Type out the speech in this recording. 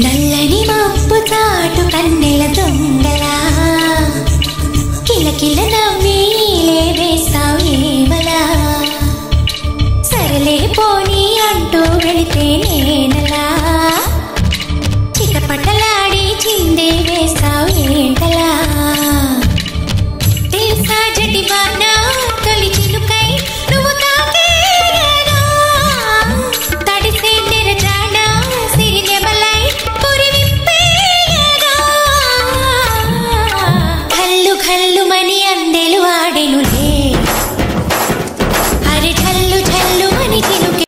నల్లని మబ్బు చాటు కన్నెల దొంగలా కిలకిల నవ్వీలే వేస్తావు ఏమలా సరలే పోనీ అంటూ వెళితే నేనలా చిటపటలాడి చిందే వేస్తావు ఏంటలా తెలుసా జటివానా తొలి చిలుక